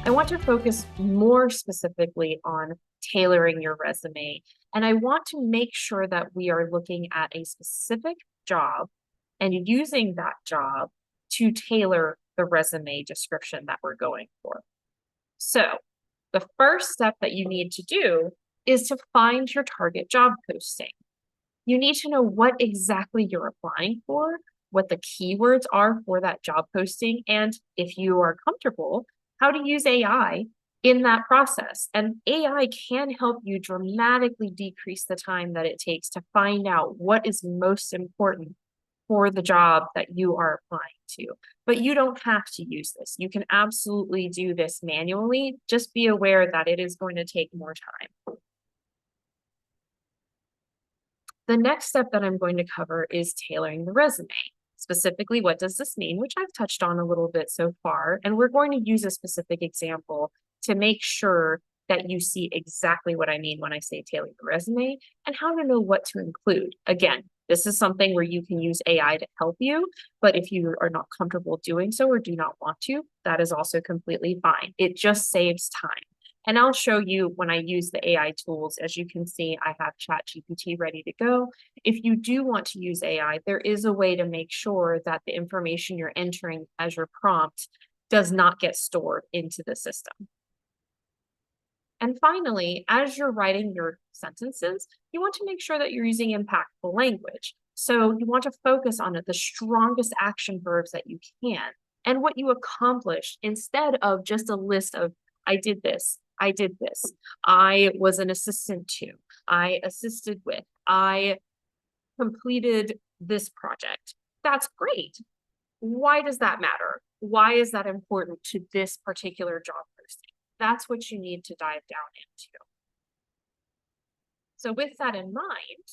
I want to focus more specifically on tailoring your resume. And I want to make sure that we are looking at a specific job and using that job to tailor the resume description that we're going for. So the first step that you need to do is to find your target job posting. You need to know what exactly you're applying for, what the keywords are for that job posting, and if you are comfortable, how to use AI in that process. And AI can help you dramatically decrease the time that it takes to find out what is most important for the job that you are applying to. But you don't have to use this. You can absolutely do this manually. Just be aware that it is going to take more time. The next step that I'm going to cover is tailoring the resume. Specifically, what does this mean? Which I've touched on a little bit so far. And we're going to use a specific example to make sure that you see exactly what I mean when I say tailoring the resume and how to know what to include. Again, this is something where you can use AI to help you, but if you are not comfortable doing so or do not want to, that is also completely fine. It just saves time. And I'll show you when I use the AI tools. As you can see, I have ChatGPT ready to go. If you do want to use AI, there is a way to make sure that the information you're entering as your prompt does not get stored into the system. And finally, as you're writing your sentences, you want to make sure that you're using impactful language. So you want to focus on the strongest action verbs that you can and what you accomplished instead of just a list of, I did this, I did this, I was an assistant to, I assisted with, I completed this project. That's great. Why does that matter? Why is that important to this particular job posting? That's what you need to dive down into. So with that in mind,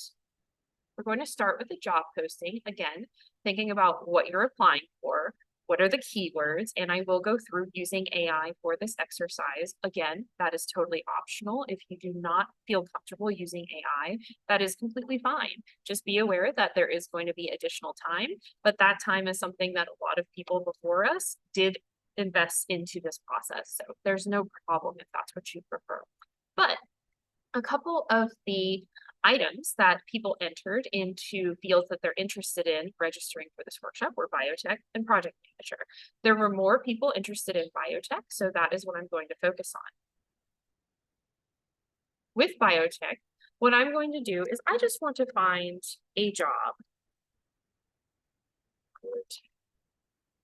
we're going to start with the job posting. Again, thinking about what you're applying for, what are the keywords, and I will go through using AI for this exercise. Again, that is totally optional. If you do not feel comfortable using AI, that is completely fine. Just be aware that there is going to be additional time, but that time is something that a lot of people before us did invest into this process. So there's no problem if that's what you prefer. But a couple of the items that people entered into fields that they're interested in registering for this workshop were biotech and project manager. There were more people interested in biotech, so that is what I'm going to focus on. With biotech, what I'm going to do is I just want to find a job.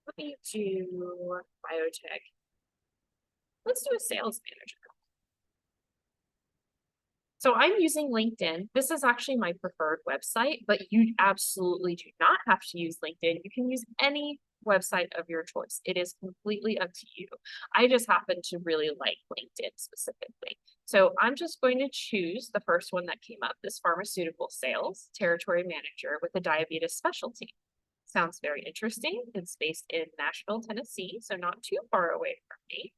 Let me do biotech. Let's do a sales manager. So I'm using LinkedIn. This is actually my preferred website, but you absolutely do not have to use LinkedIn. You can use any website of your choice. It is completely up to you. I just happen to really like LinkedIn specifically. So I'm just going to choose the first one that came up, this pharmaceutical sales territory manager with a diabetes specialty. Sounds very interesting. It's based in Nashville, Tennessee, so not too far away from me.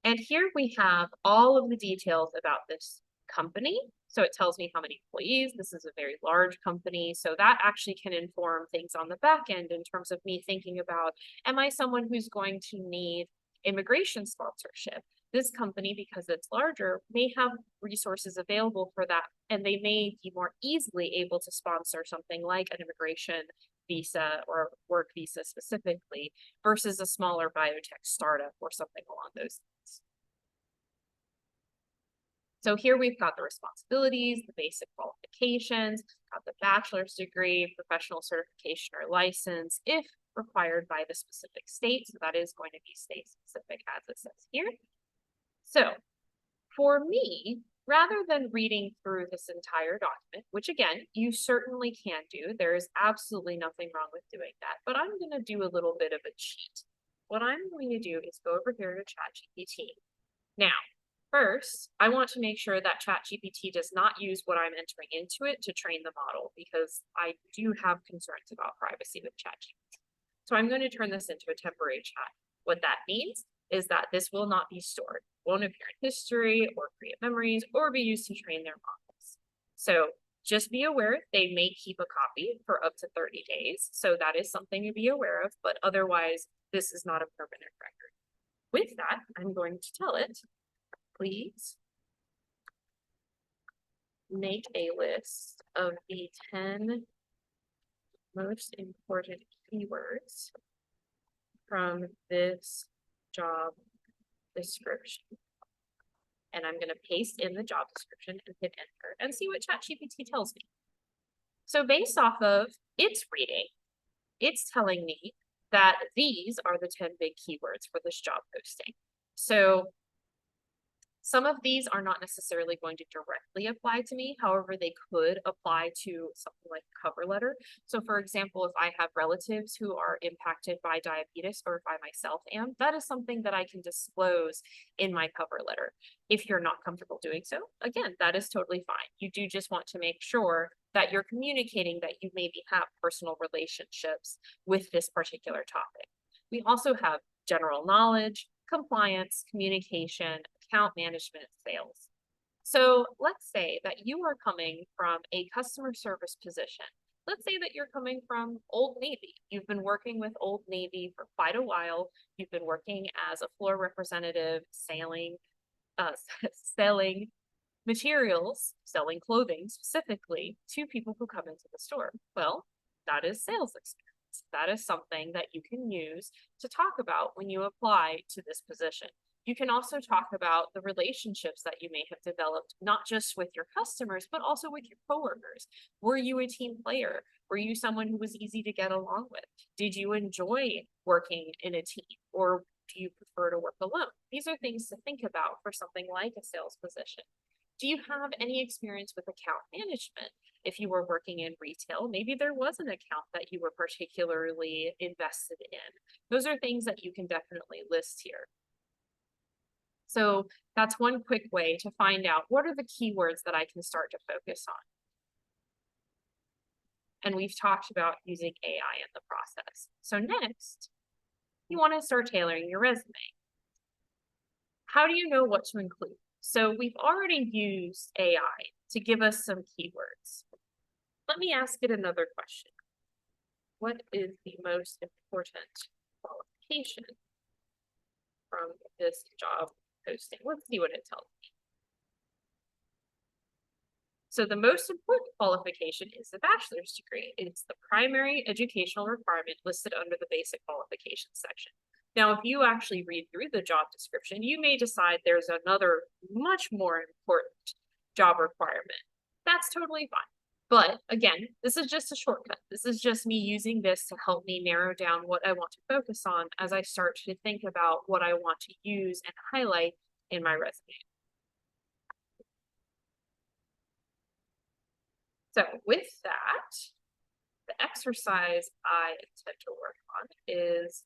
And here we have all of the details about this company. So it tells me how many employees. This is a very large company. So that actually can inform things on the back end in terms of me thinking about, am I someone who's going to need immigration sponsorship? This company, because it's larger, may have resources available for that, and they may be more easily able to sponsor something like an immigration visa or work visa specifically versus a smaller biotech startup or something along those lines. So here we've got the responsibilities, the basic qualifications, got the bachelor's degree, professional certification or license, if required by the specific state. So that is going to be state specific as it says here. So for me, rather than reading through this entire document, which again, you certainly can do, there is absolutely nothing wrong with doing that, but I'm going to do a little bit of a cheat. What I'm going to do is go over here to ChatGPT. Now, first, I want to make sure that ChatGPT does not use what I'm entering into it to train the model because I do have concerns about privacy with ChatGPT. So I'm going to turn this into a temporary chat. What that means is that this will not be stored, won't appear in history or create memories or be used to train their models. So just be aware they may keep a copy for up to 30 days. So that is something to be aware of, but otherwise this is not a permanent record. With that, I'm going to tell it, please make a list of the 10 most important keywords from this job description. And I'm going to paste in the job description and hit enter and see what ChatGPT tells me. So based off of its reading, it's telling me that these are the 10 big keywords for this job posting. So some of these are not necessarily going to directly apply to me. However, they could apply to something like a cover letter. So for example, if I have relatives who are impacted by diabetes, or if I myself am, that is something that I can disclose in my cover letter. If you're not comfortable doing so, again, that is totally fine. You do just want to make sure that you're communicating that you maybe have personal relationships with this particular topic. We also have general knowledge, compliance, communication, account management, sales. So let's say that you are coming from a customer service position. Let's say that you're coming from Old Navy. You've been working with Old Navy for quite a while. You've been working as a floor representative, selling materials, selling clothing specifically to people who come into the store. Well, that is sales experience. That is something that you can use to talk about when you apply to this position. You can also talk about the relationships that you may have developed, not just with your customers, but also with your coworkers. Were you a team player? Were you someone who was easy to get along with? Did you enjoy working in a team, or do you prefer to work alone? These are things to think about for something like a sales position. Do you have any experience with account management? If you were working in retail, maybe there was an account that you were particularly invested in. Those are things that you can definitely list here. So that's one quick way to find out what are the keywords that I can start to focus on. And we've talked about using AI in the process. So next, you want to start tailoring your resume. How do you know what to include? So we've already used AI to give us some keywords. Let me ask it another question. What is the most important qualification from this job posting? Let's see what it tells me. So the most important qualification is the bachelor's degree. It's the primary educational requirement listed under the basic qualifications section. Now, if you actually read through the job description, you may decide there's another much more important job requirement. That's totally fine. But again, this is just a shortcut. This is just me using this to help me narrow down what I want to focus on as I start to think about what I want to use and highlight in my resume. So with that, the exercise I intend to work on is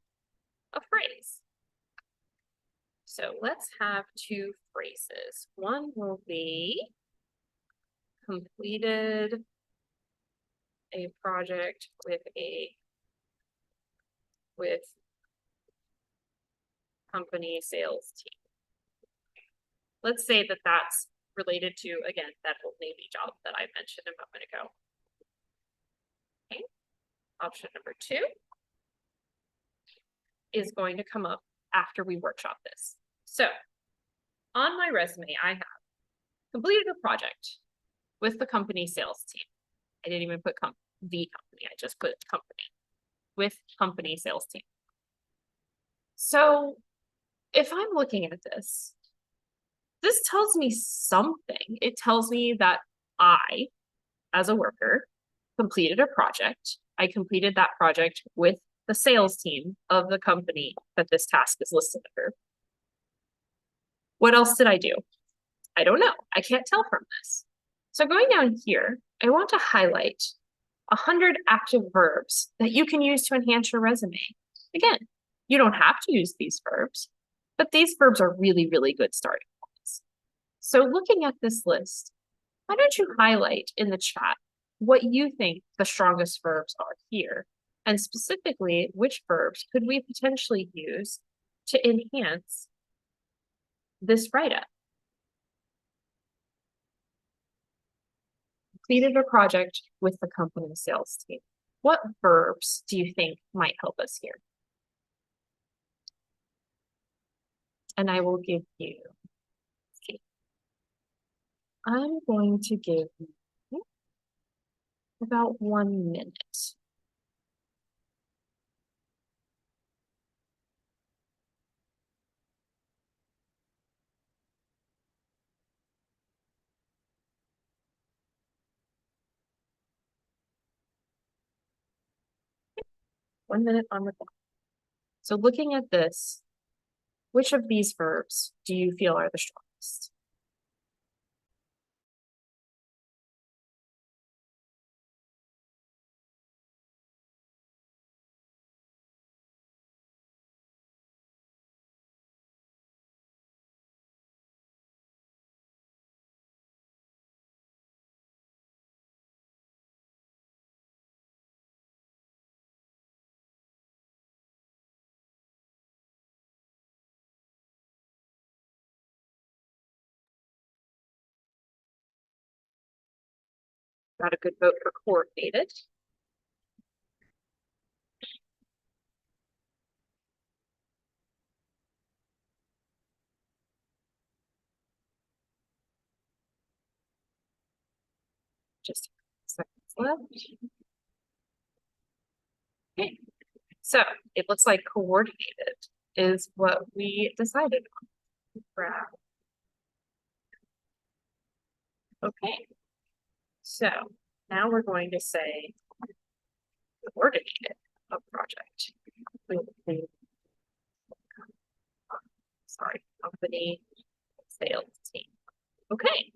a phrase. So let's have two phrases. One will be completed a project with company sales team. Let's say that that's related to, again, that Old Navy job that I mentioned a moment ago. Okay. Option number 2 is going to come up after we workshop this. So on my resume, I have completed a project with the company sales team. I didn't even put the company, I just put company, with company sales team. So if I'm looking at this tells me something. It tells me that I, as a worker, completed a project. I completed that project with the sales team of the company that this task is listed under. What else did I do? I don't know. I can't tell from this. So going down here, I want to highlight 100 active verbs that you can use to enhance your resume. Again, you don't have to use these verbs, but these verbs are really, really good starting points. So looking at this list, why don't you highlight in the chat what you think the strongest verbs are here, and specifically, which verbs could we potentially use to enhance this write-up? Completed a project with the company sales team. What verbs do you think might help us here? and I will give you, I'm going to give you about 1 minute. Okay. 1 minute on the clock. So looking at this, which of these verbs do you feel are the strongest? Got a good vote for coordinated. Just seconds left. Okay, so it looks like coordinated is what we decided on. Grab. Okay, so now we're going to say coordinated a project. Sorry, company sales team. Okay,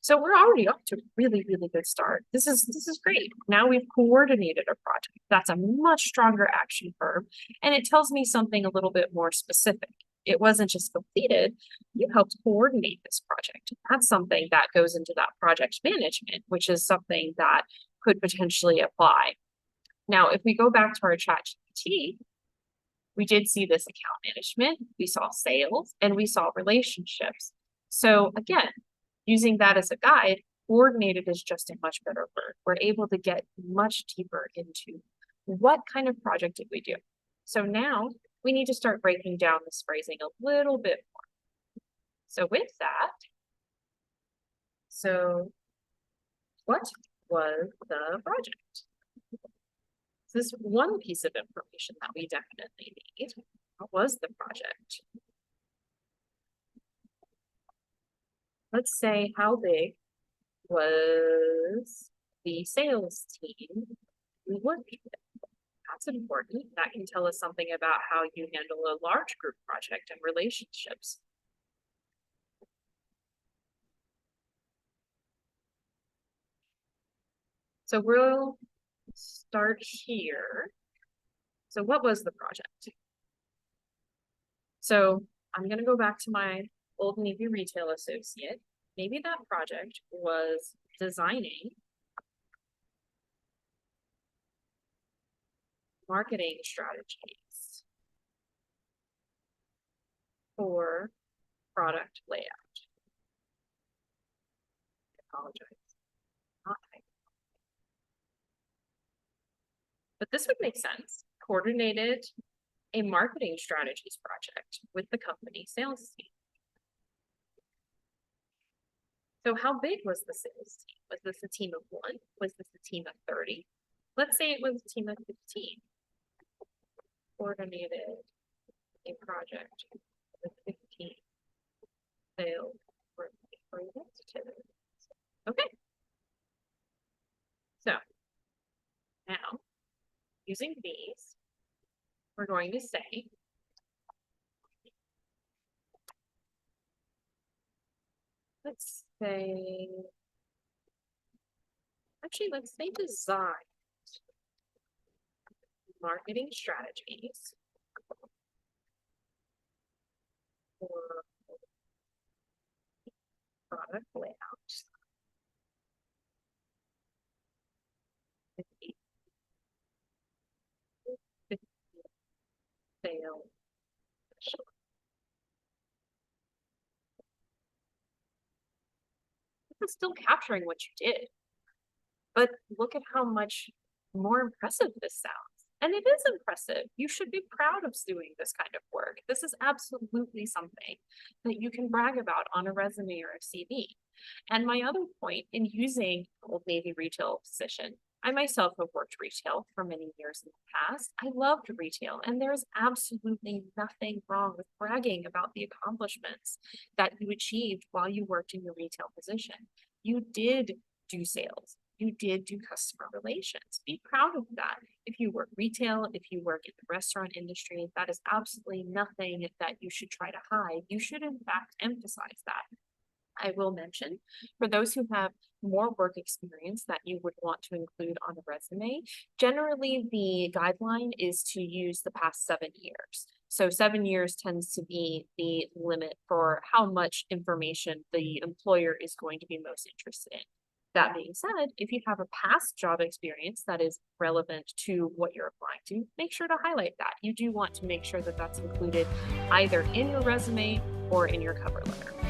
so we're already off to a really, really good start. This is great. Now we've coordinated a project. That's a much stronger action verb, and it tells me something a little bit more specific. It wasn't just completed, you helped coordinate this project. That's something that goes into that project management, which is something that could potentially apply. Now, if we go back to our ChatGPT, we did see this account management, we saw sales, and we saw relationships. So again, using that as a guide, coordinated is just a much better word. We're able to get much deeper into what kind of project did we do. So now we need to start breaking down this phrasing a little bit more. So with that, so what was the project? This is one piece of information that we definitely need. What was the project? Let's say, how big was the sales team we worked with? That's important. That can tell us something about how you handle a large group project and relationships. So we'll start here. So what was the project? So I'm going to go back to my Old Navy retail associate. Maybe that project was designing marketing strategies for product layout. I apologize. Not typing. But this would make sense. Coordinated a marketing strategies project with the company sales team. So how big was the sales team? Was this a team of 1? Was this a team of 30? Let's say it was a team of 15. Coordinated a project with 15 sales representatives. Okay. So now, using these, we're going to say let's say design marketing strategies for product layout. Sales. This is still capturing what you did, but look at how much more impressive this sounds. And it is impressive. You should be proud of doing this kind of work. This is absolutely something that you can brag about on a resume or a CV. And my other point in using Old Navy retail position, I myself have worked retail for many years in the past. I loved retail, and there's absolutely nothing wrong with bragging about the accomplishments that you achieved while you worked in your retail position. You did do sales. You did do customer relations. Be proud of that. If you work retail, if you work in the restaurant industry, that is absolutely nothing that you should try to hide. You should, in fact, emphasize that. I will mention for those who have more work experience that you would want to include on a resume, generally the guideline is to use the past 7 years. So 7 years tends to be the limit for how much information the employer is going to be most interested in. That being said, if you have a past job experience that is relevant to what you're applying to, make sure to highlight that. You do want to make sure that that's included either in your resume or in your cover letter.